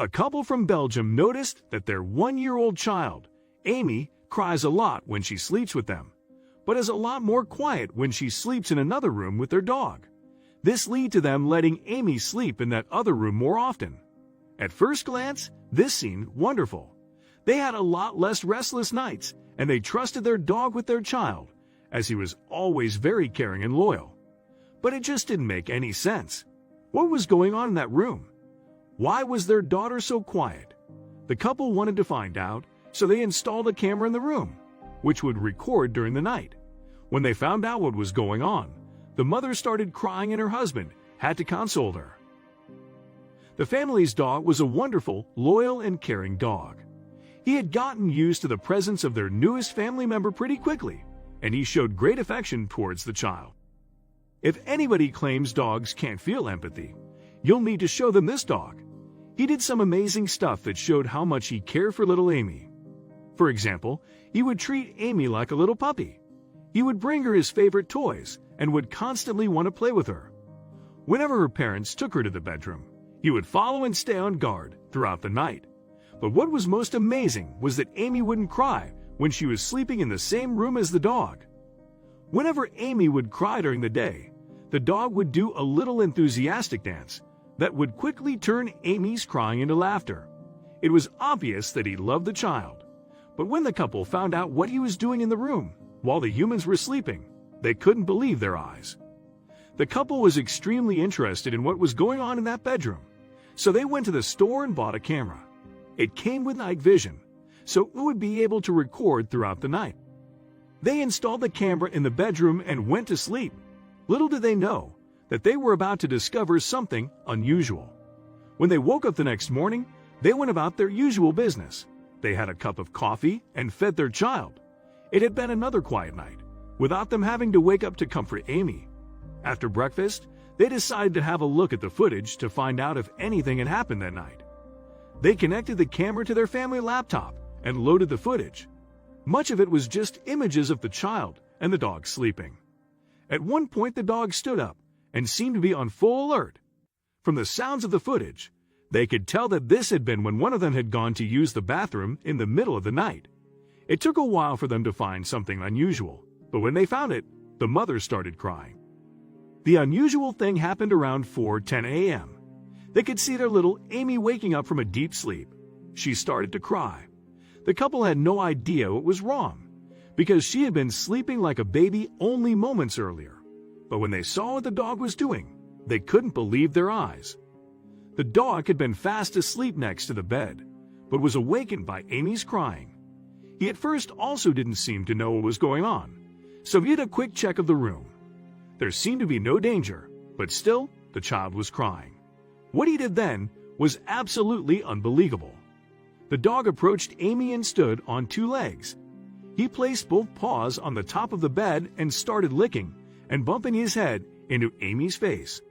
A couple from Belgium noticed that their 1-year-old child, Amy, cries a lot when she sleeps with them, but is a lot more quiet when she sleeps in another room with their dog. This led to them letting Amy sleep in that other room more often. At first glance, this seemed wonderful. They had a lot less restless nights, and they trusted their dog with their child, as he was always very caring and loyal. But it just didn't make any sense. What was going on in that room? Why was their daughter so quiet? The couple wanted to find out, so they installed a camera in the room, which would record during the night. When they found out what was going on, the mother started crying and her husband had to console her. The family's dog was a wonderful, loyal, and caring dog. He had gotten used to the presence of their newest family member pretty quickly, and he showed great affection towards the child. If anybody claims dogs can't feel empathy, you'll need to show them this dog. He did some amazing stuff that showed how much he cared for little Amy. For example, he would treat Amy like a little puppy. He would bring her his favorite toys and would constantly want to play with her. Whenever her parents took her to the bedroom, he would follow and stay on guard throughout the night. But what was most amazing was that Amy wouldn't cry when she was sleeping in the same room as the dog. Whenever Amy would cry during the day, the dog would do a little enthusiastic dance that would quickly turn Amy's crying into laughter. It was obvious that he loved the child. But when the couple found out what he was doing in the room while the humans were sleeping, they couldn't believe their eyes. The couple was extremely interested in what was going on in that bedroom, so they went to the store and bought a camera. It came with night vision, so it would be able to record throughout the night. They installed the camera in the bedroom and went to sleep. Little did they know that they were about to discover something unusual. When they woke up the next morning, they went about their usual business. They had a cup of coffee and fed their child. It had been another quiet night, without them having to wake up to comfort Amy. After breakfast, they decided to have a look at the footage to find out if anything had happened that night. They connected the camera to their family laptop and loaded the footage. Much of it was just images of the child and the dog sleeping. At one point, the dog stood up and seemed to be on full alert. From the sounds of the footage, they could tell that this had been when one of them had gone to use the bathroom in the middle of the night. It took a while for them to find something unusual, but when they found it, the mother started crying. The unusual thing happened around 4:10 a.m. They could see their little Amy waking up from a deep sleep. She started to cry. The couple had no idea what was wrong, because she had been sleeping like a baby only moments earlier. But when they saw what the dog was doing, they couldn't believe their eyes. The dog had been fast asleep next to the bed, but was awakened by Amy's crying. He at first also didn't seem to know what was going on, so he did a quick check of the room. There seemed to be no danger, but still, the child was crying. What he did then was absolutely unbelievable. The dog approached Amy and stood on 2 legs. He placed both paws on the top of the bed and started licking and bumping his head into Amy's face.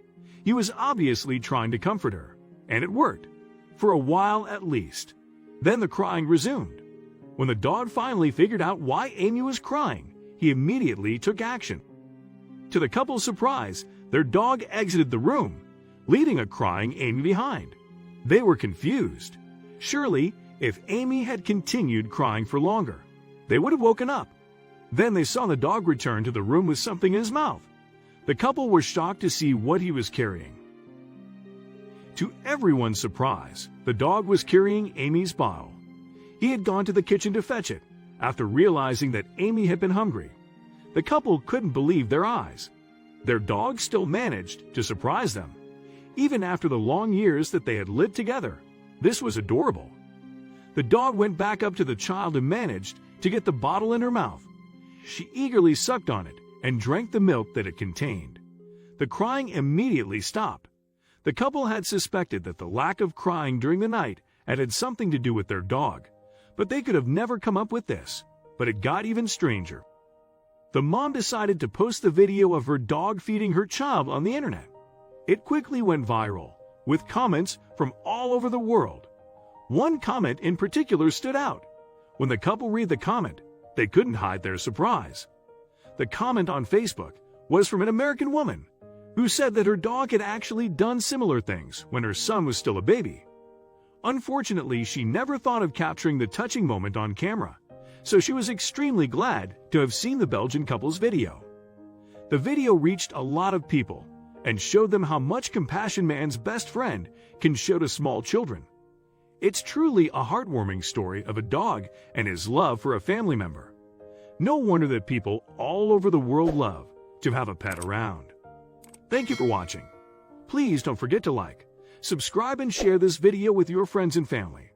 He was obviously trying to comfort her, and it worked, for a while at least. Then the crying resumed. When the dog finally figured out why Amy was crying, he immediately took action. To the couple's surprise, their dog exited the room, leaving a crying Amy behind. They were confused. Surely, if Amy had continued crying for longer, they would have woken up. Then they saw the dog return to the room with something in his mouth. The couple were shocked to see what he was carrying. To everyone's surprise, the dog was carrying Amy's bottle. He had gone to the kitchen to fetch it, after realizing that Amy had been hungry. The couple couldn't believe their eyes. Their dog still managed to surprise them. Even after the long years that they had lived together, this was adorable. The dog went back up to the child and managed to get the bottle in her mouth. She eagerly sucked on it and drank the milk that it contained. The crying immediately stopped. The couple had suspected that the lack of crying during the night had something to do with their dog, but they could have never come up with this. But it got even stranger. The mom decided to post the video of her dog feeding her child on the internet. It quickly went viral, with comments from all over the world. One comment in particular stood out. When the couple read the comment, they couldn't hide their surprise. The comment on Facebook was from an American woman who said that her dog had actually done similar things when her son was still a baby. Unfortunately, she never thought of capturing the touching moment on camera, so she was extremely glad to have seen the Belgian couple's video. The video reached a lot of people and showed them how much compassion man's best friend can show to small children. It's truly a heartwarming story of a dog and his love for a family member. No wonder that people all over the world love to have a pet around. Thank you for watching. Please don't forget to like, subscribe, and share this video with your friends and family.